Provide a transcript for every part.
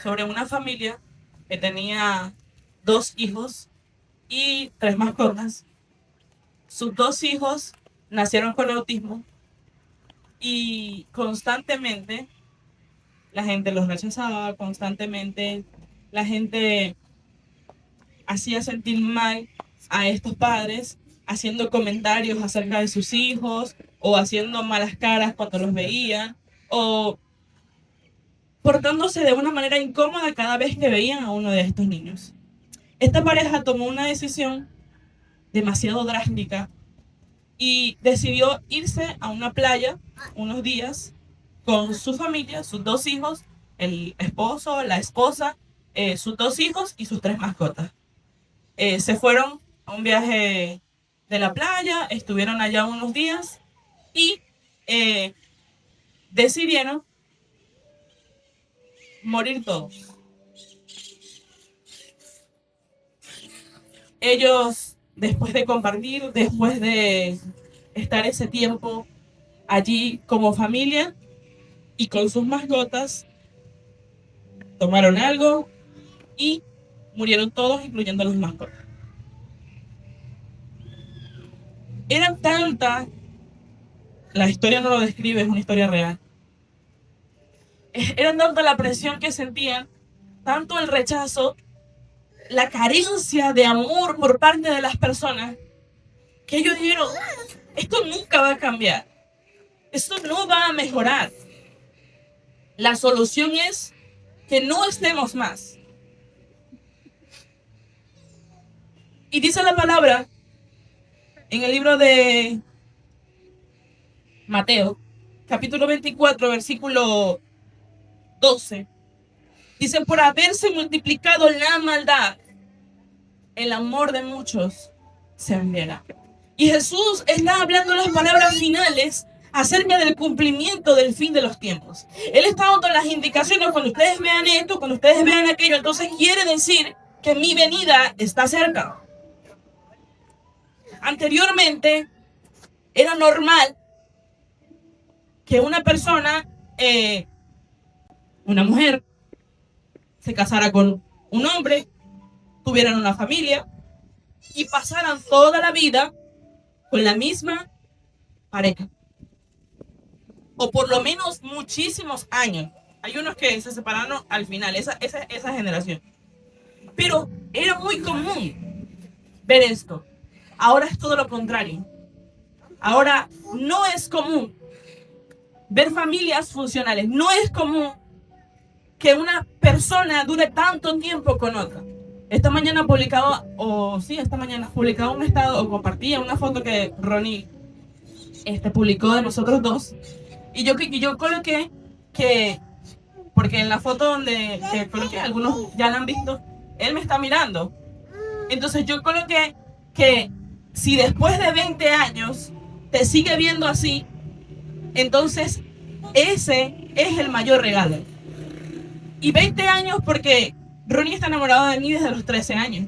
sobre una familia que tenía dos hijos y tres mascotas. Sus dos hijos nacieron con autismo y constantemente la gente los rechazaba, constantemente la gente hacía sentir mal a estos padres, haciendo comentarios acerca de sus hijos o haciendo malas caras cuando los veían o portándose de una manera incómoda cada vez que veían a uno de estos niños. Esta pareja tomó una decisión demasiado drástica y decidió irse a una playa unos días con su familia, sus dos hijos, el esposo, la esposa, sus dos hijos y sus tres mascotas. Se fueron a un viaje de la playa, estuvieron allá unos días y eh, decidieron morir todos. Ellos, después de compartir, después de estar ese tiempo allí como familia y con sus mascotas, tomaron algo y murieron todos, incluyendo los mascotas. Era tanta, la historia no lo describe, es una historia real. Era tanta la presión que sentían, tanto el rechazo, la carencia de amor por parte de las personas, que ellos dijeron, esto nunca va a cambiar, esto no va a mejorar. La solución es que no estemos más. Y dice la palabra en el libro de Mateo, capítulo 24, versículo 12. Dice, por haberse multiplicado la maldad, el amor de muchos se enfriará. Y Jesús está hablando las palabras finales acerca del cumplimiento del fin de los tiempos. Él está dando las indicaciones, cuando ustedes vean esto, cuando ustedes vean aquello, entonces quiere decir que mi venida está cerca. Anteriormente era normal que una persona, una mujer, se casara con un hombre, tuvieran una familia y pasaran toda la vida con la misma pareja. O por lo menos muchísimos años. Hay unos que se separaron al final, esa generación. Pero era muy común ver esto. Ahora es todo lo contrario. Ahora no es común ver familias funcionales. No es común que una persona dure tanto tiempo con otra. Esta mañana publicaba un estado o compartía una foto que Ronnie publicó de nosotros dos. Y yo coloqué que, porque en la foto donde que coloqué, algunos ya la han visto, él me está mirando. Entonces yo coloqué que si después de 20 años te sigue viendo así, entonces ese es el mayor regalo. Y 20 años porque Ronnie está enamorado de mí desde los 13 años.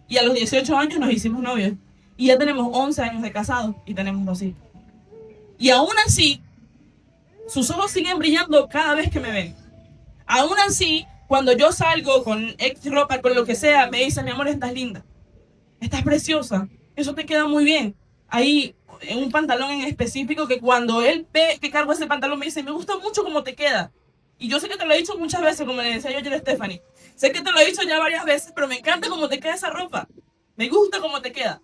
Y a los 18 años nos hicimos novios. Y ya tenemos 11 años de casados y tenemos 2 hijos. Y aún así, sus ojos siguen brillando cada vez que me ven. Aún así, cuando yo salgo con ex ropa, con lo que sea, me dice, mi amor, estás linda. Estás preciosa. Eso te queda muy bien. Hay un pantalón en específico que cuando él ve que cargo ese pantalón me dice, me gusta mucho cómo te queda. Y yo sé que te lo he dicho muchas veces, como le decía yo ayer a Stephanie. Sé que te lo he dicho ya varias veces, pero me encanta cómo te queda esa ropa. Me gusta cómo te queda.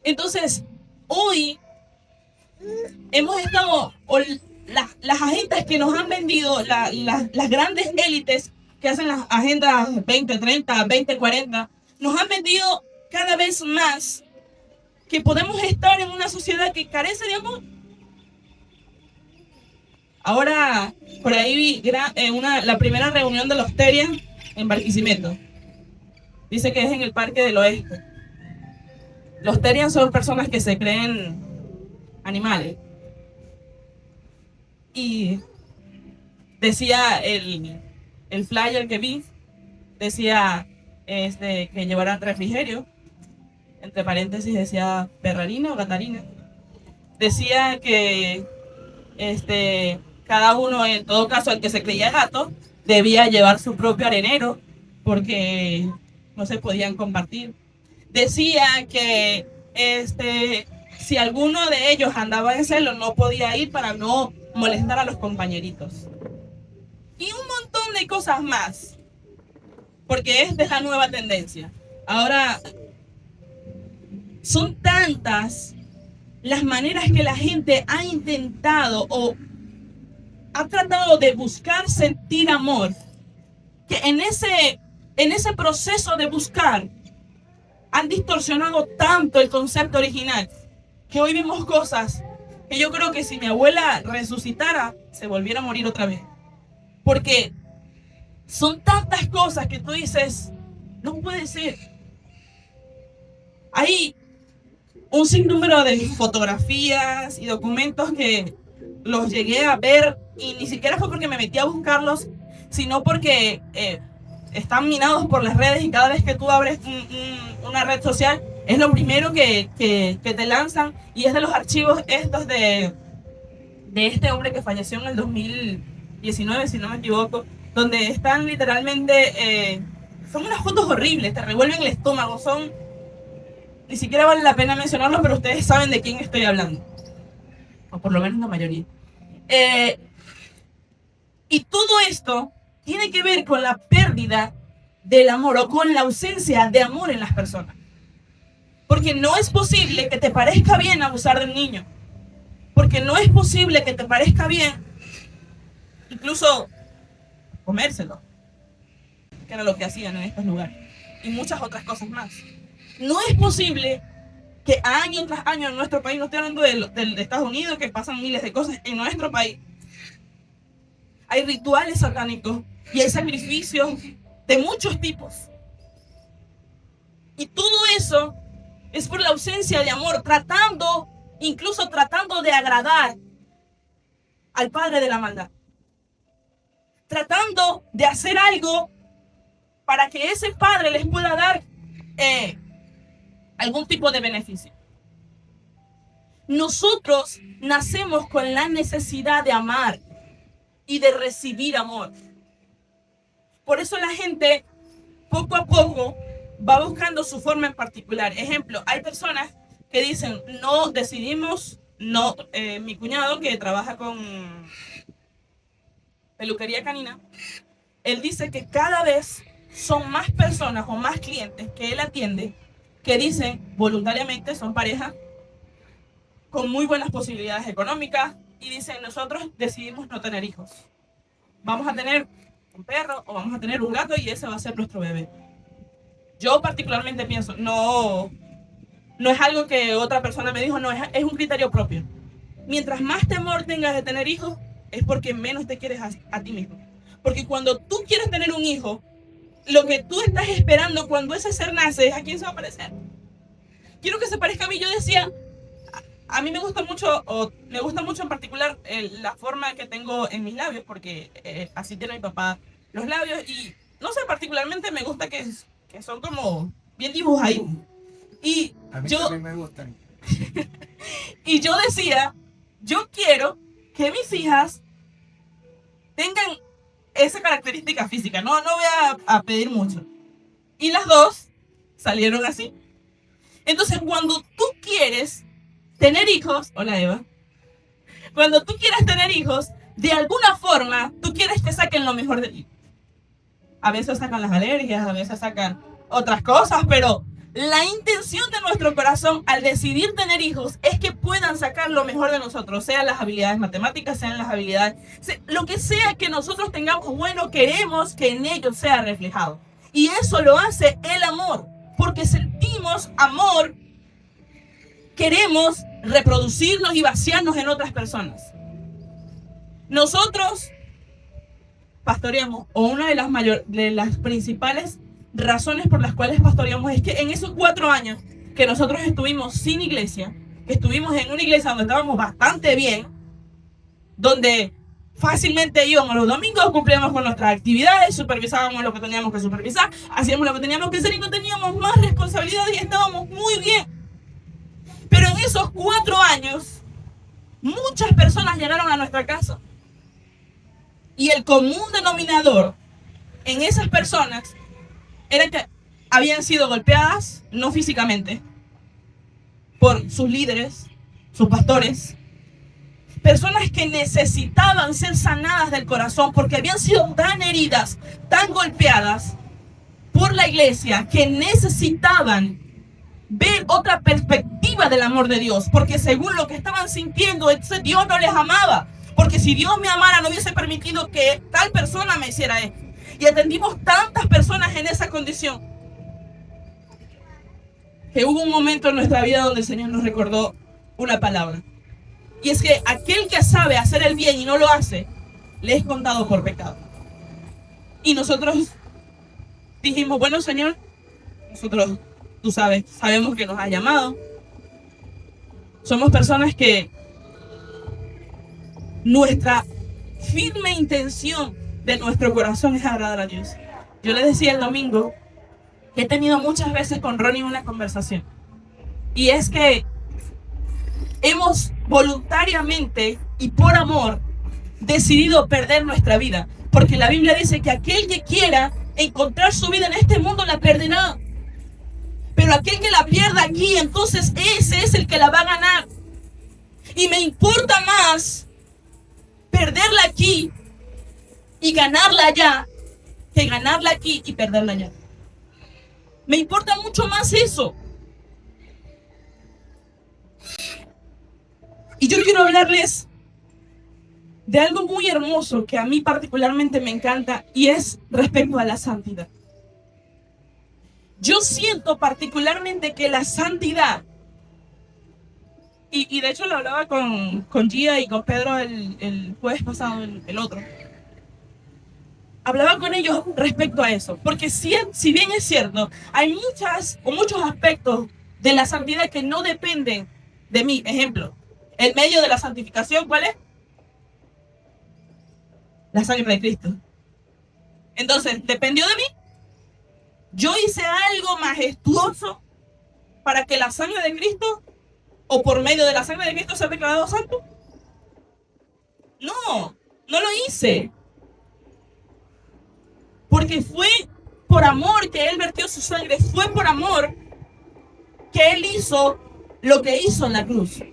Entonces, hoy hemos estado, las agendas que nos han vendido, las grandes élites que hacen las agendas 2030, 2040, nos han vendido cada vez más que podemos estar en una sociedad que carece de amor. Ahora, por ahí vi la primera reunión de los Terian en Barquisimeto. Dice que es en el Parque del Oeste. Los Terian son personas que se creen animales. Y decía el flyer que vi, decía que llevaran refrigerio, entre paréntesis decía perrarina o gatarina. Decía que Cada uno, en todo caso, el que se creía gato, debía llevar su propio arenero porque no se podían compartir. Decía que si alguno de ellos andaba en celo, no podía ir para no molestar a los compañeritos. Y un montón de cosas más, porque esta es la nueva tendencia. Ahora, son tantas las maneras que la gente ha intentado o ha tratado de buscar sentir amor, que en ese proceso de buscar han distorsionado tanto el concepto original, que hoy vemos cosas que yo creo que si mi abuela resucitara, se volviera a morir otra vez. Porque son tantas cosas que tú dices, no puede ser. Hay un sinnúmero de fotografías y documentos que los llegué a ver y ni siquiera fue porque me metí a buscarlos, sino porque están minados por las redes y cada vez que tú abres una red social es lo primero que te lanzan, y es de los archivos estos de este hombre que falleció en el 2019, si no me equivoco, donde están literalmente, son unas fotos horribles, te revuelven el estómago, ni siquiera vale la pena mencionarlo, pero ustedes saben de quién estoy hablando, o por lo menos la mayoría. Y todo esto tiene que ver con la pérdida del amor o con la ausencia de amor en las personas. Porque no es posible que te parezca bien abusar de un niño. Porque no es posible que te parezca bien incluso comérselo, que era lo que hacían en estos lugares. Y muchas otras cosas más. No es posible que año tras año en nuestro país, no estoy hablando de Estados Unidos, que pasan miles de cosas en nuestro país, hay rituales satánicos y hay sacrificios de muchos tipos. Y todo eso es por la ausencia de amor, incluso tratando de agradar al padre de la maldad. Tratando de hacer algo para que ese padre les pueda dar algún tipo de beneficio. Nosotros nacemos con la necesidad de amar y de recibir amor. Por eso la gente poco a poco va buscando su forma en particular. Ejemplo, hay personas que dicen, mi cuñado que trabaja con peluquería canina, él dice que cada vez son más personas o más clientes que él atiende que dicen voluntariamente, son parejas con muy buenas posibilidades económicas y dicen, nosotros decidimos no tener hijos. Vamos a tener un perro o vamos a tener un gato y ese va a ser nuestro bebé. Yo particularmente pienso, no es algo que otra persona me dijo, no, es un criterio propio. Mientras más temor tengas de tener hijos, es porque menos te quieres a ti mismo. Porque cuando tú quieres tener un hijo, lo que tú estás esperando cuando ese ser nace es a quién se va a parecer. Quiero que se parezca a mí. Yo decía, a mí me gusta mucho en particular la forma que tengo en mis labios, porque así tiene mi papá los labios, y no sé, particularmente me gusta que son como bien dibujaditos. Y a mí yo también me gustan. Y yo decía, yo quiero que mis hijas tengan esa característica física, no voy a pedir mucho. Y las dos salieron así. Entonces, cuando tú quieres tener hijos, hola Eva, cuando tú quieres tener hijos, de alguna forma, tú quieres que saquen lo mejor de ti. A veces sacan las alergias, a veces sacan otras cosas, pero la intención de nuestro corazón al decidir tener hijos es que puedan sacar lo mejor de nosotros, sean las habilidades matemáticas, sean las habilidades, lo que sea que nosotros tengamos bueno, queremos que en ellos sea reflejado. Y eso lo hace el amor, porque sentimos amor, queremos reproducirnos y vaciarnos en otras personas. Nosotros pastoreamos, o una de las principales razones por las cuales pastoreamos es que en esos 4 años que nosotros estuvimos sin iglesia, que estuvimos en una iglesia donde estábamos bastante bien, donde fácilmente íbamos los domingos, cumplíamos con nuestras actividades, supervisábamos lo que teníamos que supervisar, hacíamos lo que teníamos que hacer y no teníamos más responsabilidades y estábamos muy bien. Pero en esos 4 años, muchas personas llegaron a nuestra casa Y el común denominador en esas personas era que habían sido golpeadas, no físicamente, por sus líderes, sus pastores, personas que necesitaban ser sanadas del corazón porque habían sido tan heridas, tan golpeadas por la iglesia, que necesitaban ver otra perspectiva del amor de Dios, porque según lo que estaban sintiendo, Dios no les amaba, porque si Dios me amara no hubiese permitido que tal persona me hiciera esto. Y atendimos tantas personas en esa condición que hubo un momento en nuestra vida donde el Señor nos recordó una palabra, y es que aquel que sabe hacer el bien y no lo hace, le es contado por pecado. Y nosotros dijimos, bueno, Señor, nosotros, tú sabes, sabemos que nos has llamado. Somos personas que nuestra firme intención de nuestro corazón es agradar a Dios. Yo le decía el domingo que he tenido muchas veces con Ronnie una conversación. Y es que hemos voluntariamente y por amor decidido perder nuestra vida. Porque la Biblia dice que aquel que quiera encontrar su vida en este mundo la perderá. Pero aquel que la pierda aquí, entonces ese es el que la va a ganar. Y me importa más perderla aquí y ganarla allá que ganarla aquí y perderla allá. Me importa mucho más eso. Y yo quiero hablarles de algo muy hermoso que a mí particularmente me encanta, y es respecto a la santidad. Yo siento particularmente que la santidad, y de hecho lo hablaba con Gia y con Pedro el jueves pasado, el otro. Hablaba con ellos respecto a eso, porque si bien es cierto, hay muchos aspectos de la santidad que no dependen de mí. Ejemplo, el medio de la santificación, ¿cuál es? La sangre de Cristo. Entonces, ¿dependió de mí? ¿Yo hice algo majestuoso para que la sangre de Cristo, o por medio de la sangre de Cristo, sea declarado santo? No, no lo hice. Porque fue por amor que Él vertió su sangre, fue por amor que Él hizo lo que hizo en la cruz.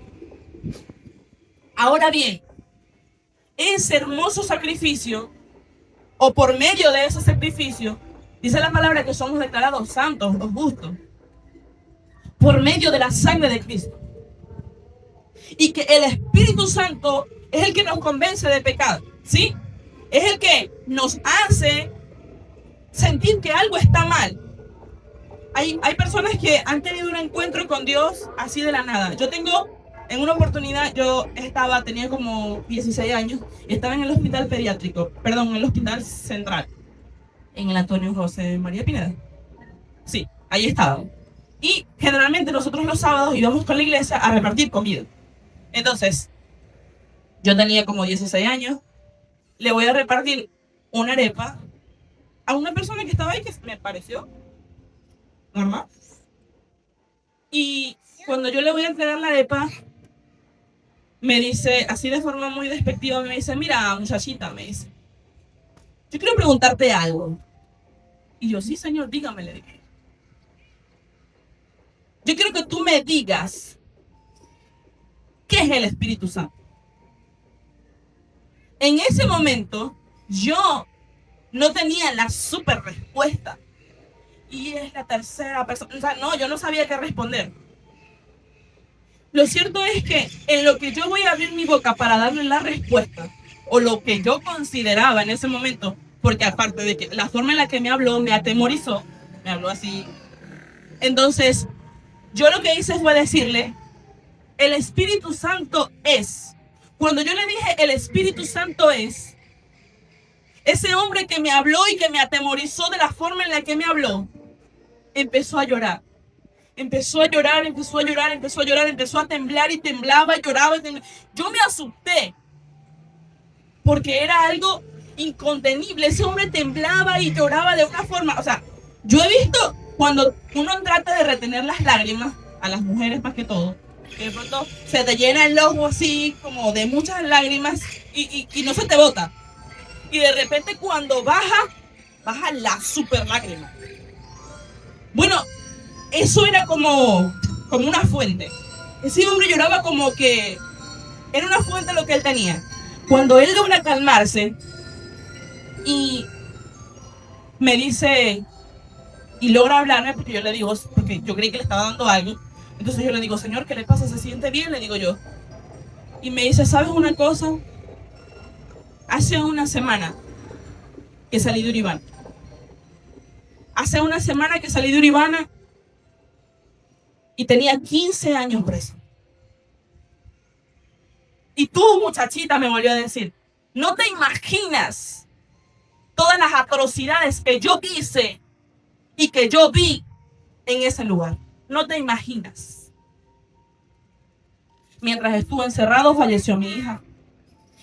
Ahora bien, ese hermoso sacrificio, o por medio de ese sacrificio, dice la palabra que somos declarados santos o justos, por medio de la sangre de Cristo. Y que el Espíritu Santo es el que nos convence de pecado, ¿sí? Es el que nos hace sentir que algo está mal. Hay personas que han tenido un encuentro con Dios así de la nada. En una oportunidad, tenía como 16 años, estaba en el hospital pediátrico, en el hospital central, en el Antonio José María Pineda. Sí, ahí estaba. Y generalmente nosotros los sábados íbamos con la iglesia a repartir comida. Entonces, yo tenía como 16 años, le voy a repartir una arepa a una persona que estaba ahí que me pareció normal. Y cuando yo le voy a entregar la arepa, me dice, así de forma muy despectiva, me dice, mira, muchachita, me dice, yo quiero preguntarte algo. Y yo, sí, señor, dígame, le dije. Yo quiero que tú me digas qué es el Espíritu Santo. En ese momento, yo no tenía la super respuesta. Y es la tercera persona. O sea, no, yo no sabía qué responder. Lo cierto es que en lo que yo voy a abrir mi boca para darle la respuesta, o lo que yo consideraba en ese momento, porque aparte de que la forma en la que me habló me atemorizó, me habló así. Entonces, yo lo que hice fue decirle, el Espíritu Santo es. Cuando yo le dije, el Espíritu Santo es, ese hombre que me habló y que me atemorizó de la forma en la que me habló, empezó a llorar. Empezó a llorar, empezó a llorar, empezó a llorar, empezó a temblar y temblaba, lloraba y temblaba. Yo me asusté porque era algo incontenible. Ese hombre temblaba y lloraba de una forma, o sea, yo he visto cuando uno trata de retener las lágrimas, a las mujeres más que todo, que de pronto se te llena el ojo así como de muchas lágrimas y no se te bota. Y de repente cuando baja la super lágrima. Bueno, eso era como una fuente. Ese hombre lloraba como que era una fuente lo que él tenía. Cuando él logra calmarse y me dice, y logra hablarme, porque yo le digo, porque yo creí que le estaba dando algo. Entonces yo le digo, Señor, ¿qué le pasa? ¿Se siente bien? Le digo yo. Y me dice, ¿sabes una cosa? Hace una semana que salí de Uribana. Hace una semana que salí de Uribana y tenía 15 años preso. Y tú, muchachita, me volvió a decir, no te imaginas todas las atrocidades que yo hice y que yo vi en ese lugar. No te imaginas. Mientras estuve encerrado, falleció mi hija.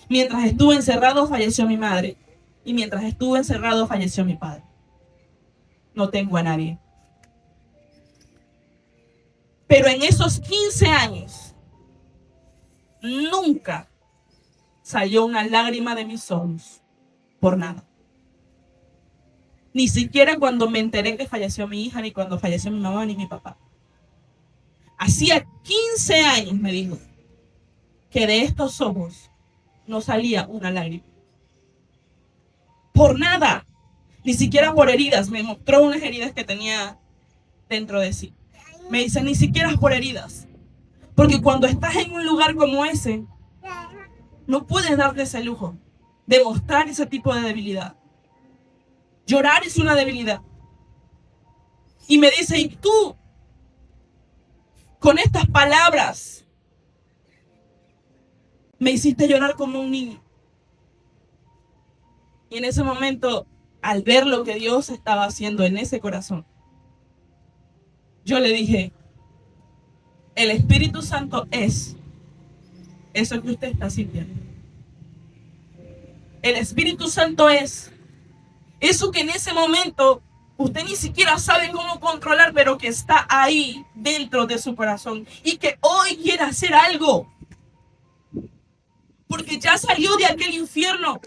Mientras estuve encerrado, falleció mi madre. Y mientras estuve encerrado, falleció mi padre. No tengo a nadie. Pero en esos 15 años, nunca salió una lágrima de mis ojos por nada. Ni siquiera cuando me enteré que falleció mi hija, ni cuando falleció mi mamá, ni mi papá. Hacía 15 años, me dijo, que de estos ojos no salía una lágrima. Por nada. Ni siquiera por heridas. Me mostró unas heridas que tenía dentro de sí. Me dice, ni siquiera por heridas. Porque cuando estás en un lugar como ese, no puedes darte ese lujo de mostrar ese tipo de debilidad. Llorar es una debilidad. Y me dice, y tú, con estas palabras, me hiciste llorar como un niño. Y en ese momento, al ver lo que Dios estaba haciendo en ese corazón, yo le dije, el Espíritu Santo es eso que usted está sintiendo. El Espíritu Santo es eso que en ese momento usted ni siquiera sabe cómo controlar, pero que está ahí dentro de su corazón y que hoy quiere hacer algo. Porque ya salió de aquel infierno,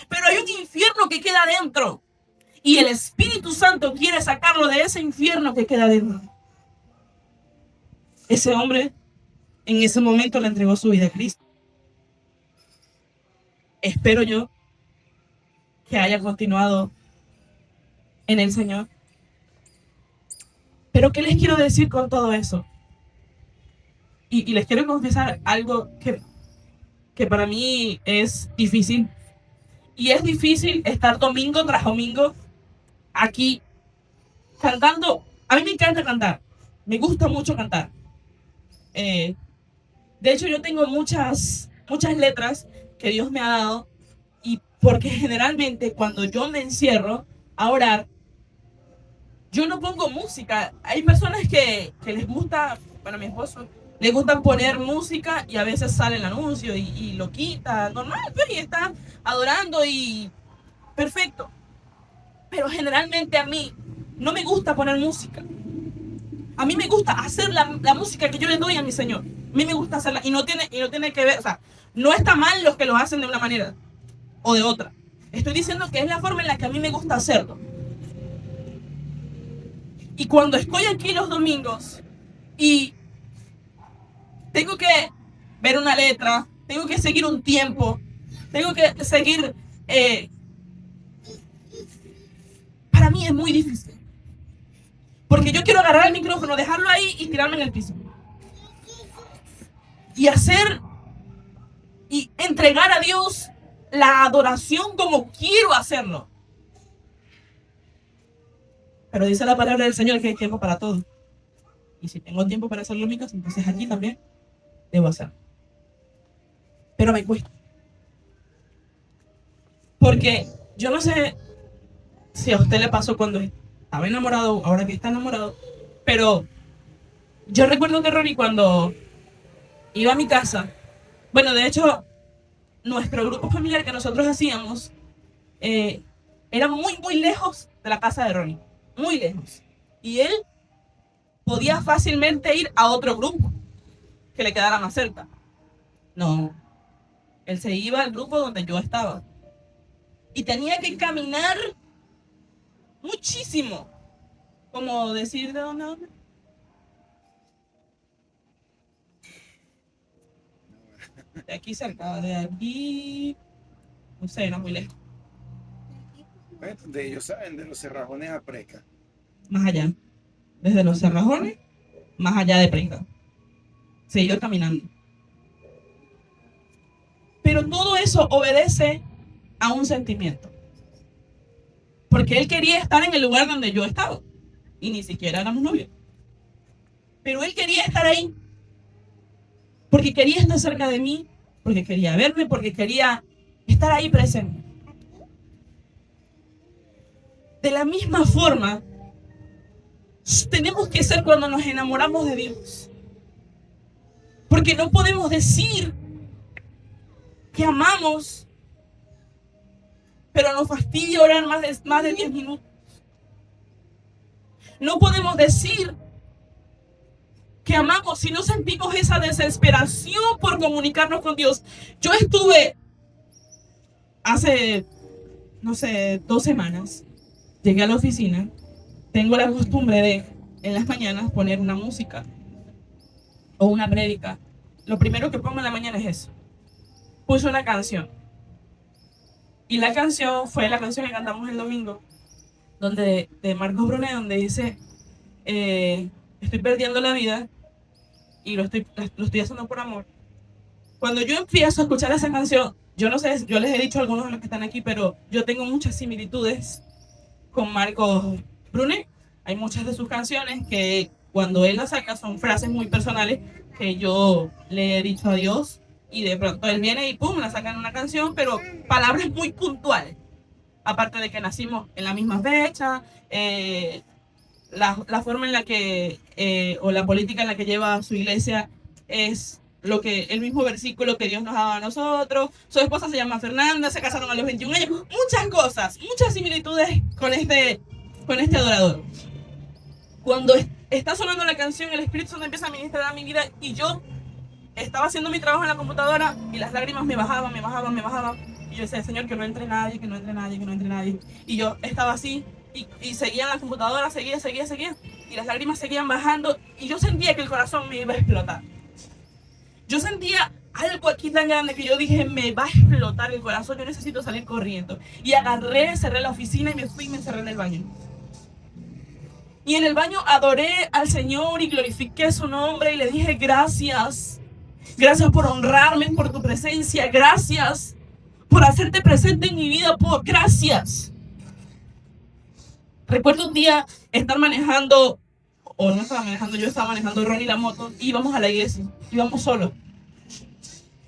pero hay un infierno que queda dentro y el Espíritu Santo quiere sacarlo de ese infierno que queda dentro. Ese hombre en ese momento le entregó su vida a Cristo. Espero yo que haya continuado en el Señor. Pero ¿qué les quiero decir con todo eso? Y les quiero confesar algo que para mí es difícil. Y es difícil estar domingo tras domingo aquí cantando. A mí me encanta cantar. Me gusta mucho cantar. De hecho, yo tengo muchas letras que Dios me ha dado. Y porque generalmente cuando yo me encierro a orar, yo no pongo música. Hay personas que les gusta, bueno, a mi esposo, les gusta poner música y a veces sale el anuncio y lo quita, normal, pues, y está adorando y perfecto. Pero generalmente a mí no me gusta poner música. A mí me gusta hacer la música que yo le doy a mi Señor. A mí me gusta hacerla y no tiene que ver, o sea, no está mal los que lo hacen de una manera o de otra. Estoy diciendo que es la forma en la que a mí me gusta hacerlo. Y cuando estoy aquí los domingos y tengo que ver una letra, tengo que seguir un tiempo, tengo que seguir... para mí es muy difícil. Porque yo quiero agarrar el micrófono, dejarlo ahí y tirarme en el piso. Y hacer y entregar a Dios la adoración como quiero hacerlo. Pero dice la palabra del Señor que hay tiempo para todo. Y si tengo tiempo para hacerlo en mi casa, entonces aquí también debo hacerlo. Pero me cuesta. Porque yo no sé si a usted le pasó cuando estaba enamorado, ahora que está enamorado, pero yo recuerdo que Ronnie cuando iba a mi casa, bueno, de hecho, nuestro grupo familiar que nosotros hacíamos era muy lejos de la casa de Ronnie, muy lejos. Y él podía fácilmente ir a otro grupo que le quedara más cerca. No, él se iba al grupo donde yo estaba. y tenía que caminar muchísimo. Como decir de dónde a dónde. De aquí cerca, de aquí, no sé, no muy lejos. De ellos saben, de los Cerrajones a Preca. Más allá. Desde los Cerrajones, más allá de Preca. Seguí caminando. Pero todo eso obedece a un sentimiento. Porque él quería estar en el lugar donde yo estaba. Y ni siquiera éramos novios. Pero él quería estar ahí. Porque quería estar cerca de mí. Porque quería verme. Porque quería estar ahí presente. De la misma forma, tenemos que ser cuando nos enamoramos de Dios. Porque no podemos decir que amamos, pero nos fastidia orar más de 10 minutos. No podemos decir que amamos si no sentimos esa desesperación por comunicarnos con Dios. Yo estuve hace, no sé, 2 semanas, llegué a la oficina, tengo la costumbre de en las mañanas poner una música o una prédica. Lo primero que pongo en la mañana es eso. Puse una canción. Y la canción fue la canción que cantamos el domingo, donde de Marcos Brunet, donde dice, estoy perdiendo la vida y lo estoy haciendo por amor. Cuando yo empiezo a escuchar esa canción, yo no sé, yo les he dicho a algunos de los que están aquí, pero yo tengo muchas similitudes con Marcos Brunet. Hay muchas de sus canciones que cuando él las saca son frases muy personales que yo le he dicho a Dios y de pronto él viene y pum, la saca en una canción, pero palabras muy puntuales. Aparte de que nacimos en la misma fecha, la forma en la que, o la política en la que lleva su iglesia es lo que el mismo versículo que Dios nos ha dado a nosotros. Su esposa se llama Fernanda, se casaron a los 21 años. Muchas cosas, muchas similitudes con este adorador. Cuando está sonando la canción, el Espíritu Santo empieza a ministrar a mi vida y yo estaba haciendo mi trabajo en la computadora y las lágrimas me bajaban. Y yo decía, Señor, que no entre nadie, que no entre nadie, que no entre nadie. Y yo estaba así y seguía en la computadora, seguía. Y las lágrimas seguían bajando y yo sentía que el corazón me iba a explotar. Yo sentía algo aquí tan grande que yo dije, me va a explotar el corazón, yo necesito salir corriendo. Y agarré, cerré la oficina y me fui y me encerré en el baño. Y en el baño adoré al Señor y glorifiqué su nombre y le dije, gracias. Gracias por honrarme, por tu presencia. Gracias por hacerte presente en mi vida. Gracias. Recuerdo un día estar manejando, o no estaba manejando, yo estaba manejando Ronnie la moto, y íbamos a la iglesia, íbamos solos.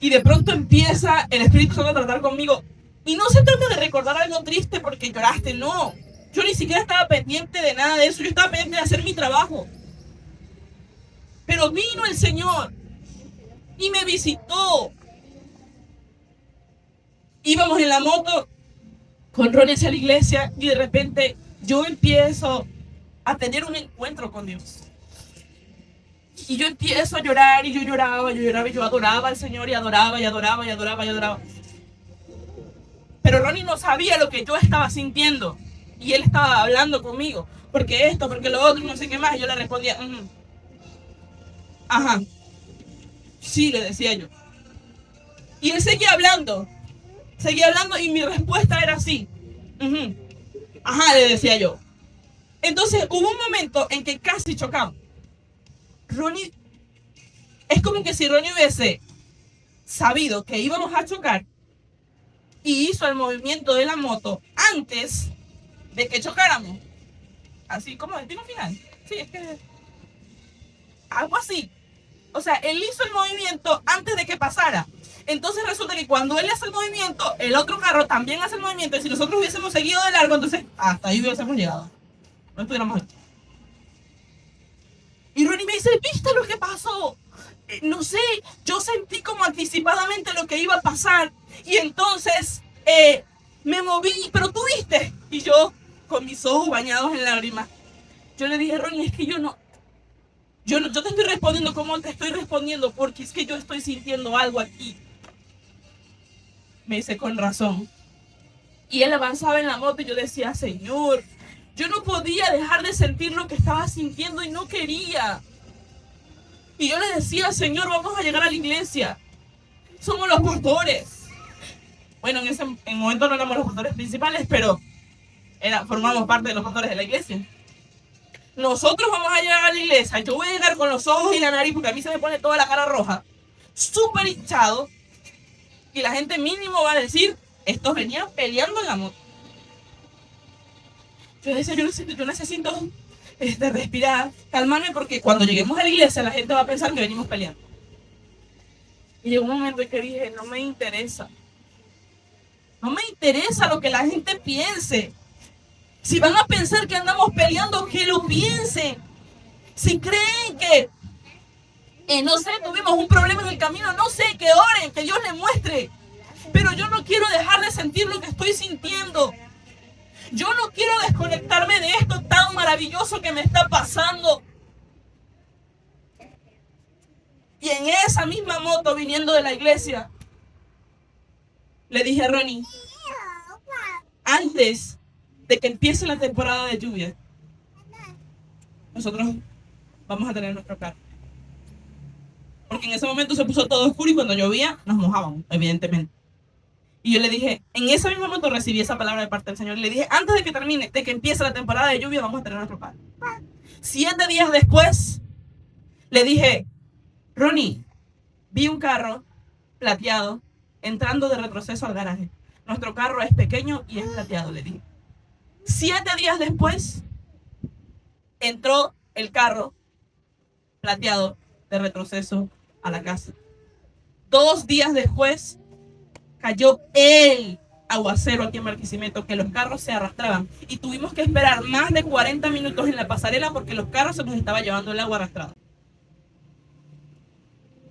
Y de pronto empieza el Espíritu Santo a tratar conmigo. Y no se trata de recordar algo triste porque lloraste, no. Yo ni siquiera estaba pendiente de nada de eso, yo estaba pendiente de hacer mi trabajo. Pero vino el Señor y me visitó. Íbamos en la moto con Ronnie hacia la iglesia y de repente yo empiezo a tener un encuentro con Dios. Y yo empiezo a llorar y yo lloraba y yo adoraba al Señor y adoraba. Pero Ronnie no sabía lo que yo estaba sintiendo y él estaba hablando conmigo. Porque esto, porque lo otro, no sé qué más. Y yo le respondía, ajá, sí, le decía yo. Y él seguía hablando y mi respuesta era así. Ajá, le decía yo. Entonces hubo un momento en que casi chocamos. Ronnie, es como que si Ronnie hubiese sabido que íbamos a chocar y hizo el movimiento de la moto antes de que chocáramos. Así como destino final. Sí, es que algo así. O sea, él hizo el movimiento antes de que pasara. Entonces resulta que cuando él hace el movimiento, el otro carro también hace el movimiento. Y si nosotros hubiésemos seguido de largo, entonces hasta ahí hubiésemos llegado. No estuviéramos aquí. Y Ronnie me dice, ¿viste lo que pasó? No sé, yo sentí como anticipadamente lo que iba a pasar. Y entonces me moví, pero tú viste. Y yo, con mis ojos bañados en lágrimas, yo le dije, Ronnie, es que yo te estoy respondiendo como te estoy respondiendo, porque es que yo estoy sintiendo algo aquí. Me dice, con razón. Y él avanzaba en la moto y yo decía, Señor, yo no podía dejar de sentir lo que estaba sintiendo y no quería. Y yo le decía, Señor, vamos a llegar a la iglesia. Somos los pastores. Bueno, en ese momento no éramos los pastores principales, pero formamos parte de los pastores de la iglesia. Nosotros vamos a llegar a la iglesia. Yo voy a llegar con los ojos y la nariz, porque a mí se me pone toda la cara roja, súper hinchado. Y la gente mínimo va a decir, estos venían peleando en la moto. Yo decía, yo necesito respirar, calmarme, porque cuando lleguemos a la iglesia la gente va a pensar que venimos peleando. Y llegó un momento en que dije, no me interesa. No me interesa lo que la gente piense. Si van a pensar que andamos peleando, que lo piensen. Si creen que, no sé, tuvimos un problema en el camino, no sé, que oren, que Dios les muestre. Pero yo no quiero dejar de sentir lo que estoy sintiendo. Yo no quiero desconectarme de esto tan maravilloso que me está pasando. Y en esa misma moto, viniendo de la iglesia, le dije a Ronnie, antes de que empiece la temporada de lluvia, nosotros vamos a tener nuestro carro. Porque en ese momento se puso todo oscuro y cuando llovía nos mojábamos, evidentemente. Y yo le dije, en ese mismo momento recibí esa palabra de parte del Señor. Le dije, antes de que termine, de que empiece la temporada de lluvia, vamos a tener nuestro carro. 7 días después, le dije, Ronnie, vi un carro plateado entrando de retroceso al garaje. Nuestro carro es pequeño y es plateado, le dije. 7 días después, entró el carro plateado de retroceso a la casa. 2 días después, cayó el aguacero aquí en Barquisimeto, que los carros se arrastraban. Y tuvimos que esperar más de 40 minutos en la pasarela porque los carros se nos estaba llevando el agua arrastrada.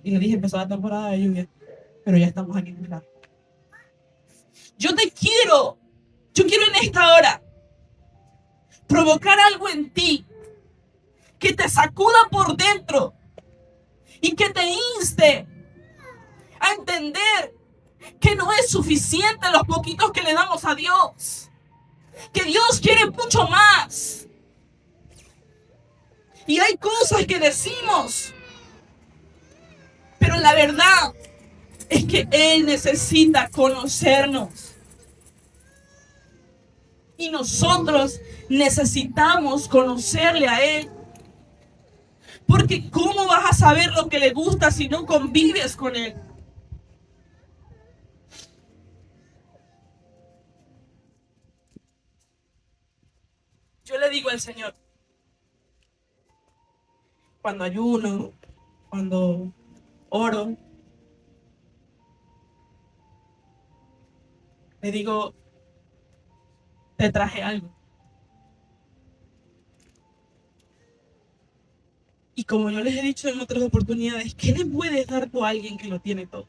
Y le dije, empezó la temporada de lluvia, pero ya estamos aquí en el carro. Yo quiero en esta hora provocar algo en ti que te sacuda por dentro y que te inste a entender que no es suficiente los poquitos que le damos a Dios, que Dios quiere mucho más. Y hay cosas que decimos, pero la verdad es que Él necesita conocernos. Y nosotros necesitamos conocerle a Él. Porque ¿cómo vas a saber lo que le gusta si no convives con Él? Yo le digo al Señor, cuando ayuno, cuando oro, le digo, te traje algo. Y como yo les he dicho en otras oportunidades, ¿qué le puedes dar tú a alguien que lo tiene todo?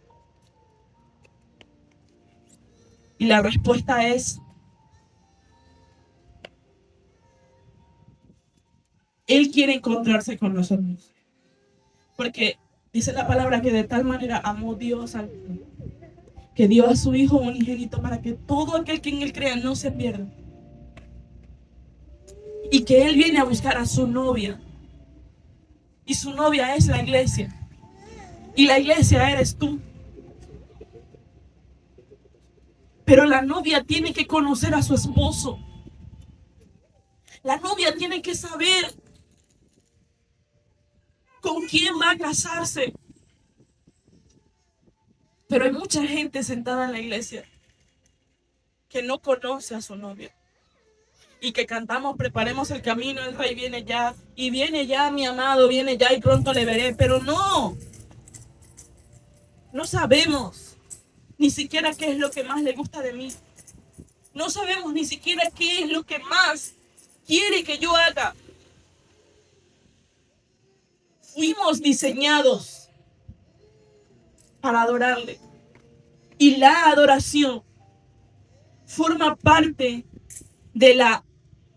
Y la respuesta es, Él quiere encontrarse con nosotros. Porque dice la palabra que de tal manera amó Dios al mundo, que dio a su Hijo unigénito para que todo aquel que en Él crea no se pierda. Y que Él viene a buscar a su novia. Y su novia es la iglesia. Y la iglesia eres tú. Pero la novia tiene que conocer a su esposo. La novia tiene que saber con quién va a casarse. Pero hay mucha gente sentada en la iglesia que no conoce a su novia. Y que cantamos, preparemos el camino, el rey viene ya. Y viene ya mi amado, viene ya y pronto le veré. Pero no sabemos ni siquiera qué es lo que más le gusta de mí. No sabemos ni siquiera qué es lo que más quiere que yo haga. Fuimos diseñados para adorarle. Y la adoración forma parte de la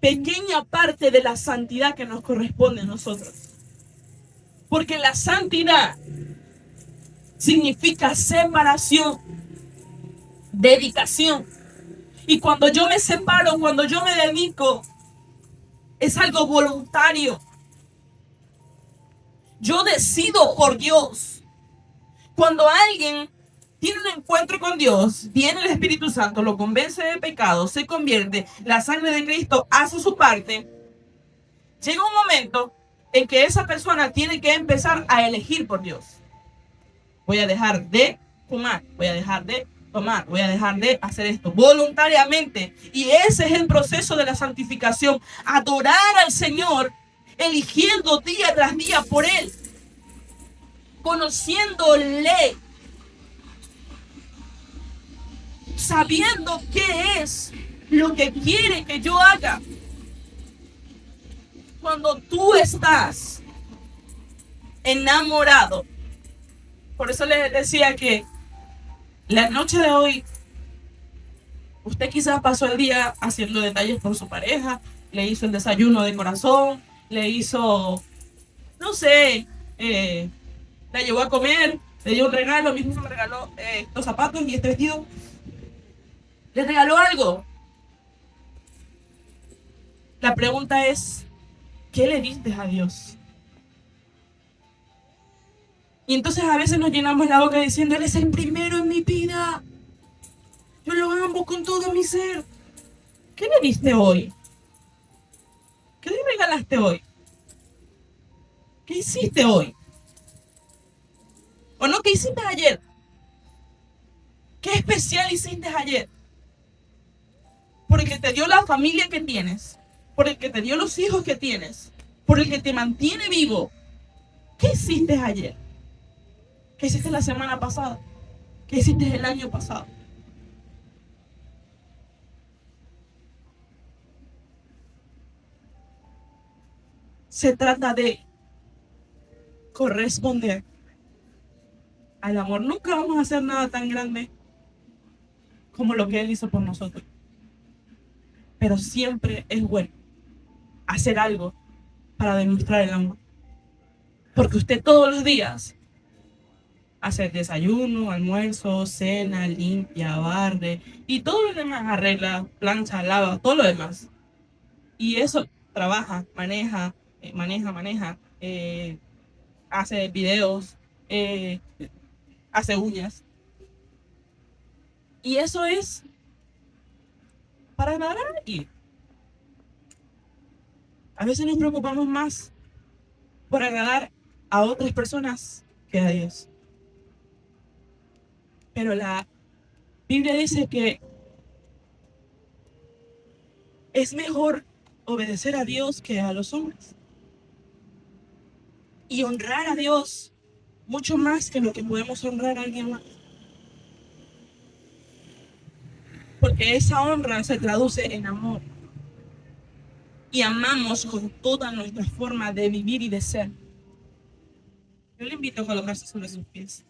pequeña parte de la santidad que nos corresponde a nosotros. Porque la santidad significa separación, dedicación, Y cuando yo me separo, cuando yo me dedico, es algo voluntario. Yo decido por Dios. Cuando alguien tiene un encuentro con Dios, viene el Espíritu Santo, lo convence de pecado, se convierte, la sangre de Cristo hace su parte, llega un momento en que esa persona tiene que empezar a elegir por Dios. Voy a dejar de fumar, voy a dejar de tomar, voy a dejar de hacer esto voluntariamente. Y ese es el proceso de la santificación. Adorar al Señor, eligiendo día tras día por Él, conociéndole, sabiendo qué es lo que quiere que yo haga. Cuando tú estás enamorado, por eso les decía que la noche de hoy, usted quizás pasó el día haciendo detalles por su pareja, le hizo el desayuno de corazón, le hizo, no sé, la llevó a comer, le dio un regalo, mi hijo me regaló estos zapatos y este vestido. Le regaló algo. La pregunta es, ¿qué le diste a Dios? Y entonces a veces nos llenamos la boca diciendo, Él es el primero en mi vida. Yo lo amo con todo mi ser. ¿Qué le diste hoy? ¿Qué le regalaste hoy? ¿Qué hiciste hoy? ¿O no? ¿Qué hiciste ayer? ¿Qué especial hiciste ayer? Por el que te dio la familia que tienes, por el que te dio los hijos que tienes, por el que te mantiene vivo. ¿Qué hiciste ayer? ¿Qué hiciste la semana pasada? ¿Qué hiciste el año pasado? Se trata de corresponder al amor. Nunca vamos a hacer nada tan grande como lo que Él hizo por nosotros. Pero siempre es bueno hacer algo para demostrar el amor. Porque usted todos los días hace desayuno, almuerzo, cena, limpia, barre y todo lo demás, arregla, plancha, lava, todo lo demás. Y eso trabaja, maneja, hace videos, hace uñas. Y eso es para agradar a alguien. A veces nos preocupamos más por agradar a otras personas que a Dios. Pero la Biblia dice que es mejor obedecer a Dios que a los hombres. Y honrar a Dios mucho más que lo que podemos honrar a alguien más. Porque esa honra se traduce en amor. Y amamos con toda nuestra forma de vivir y de ser. Yo le invito a colocarse sobre sus pies.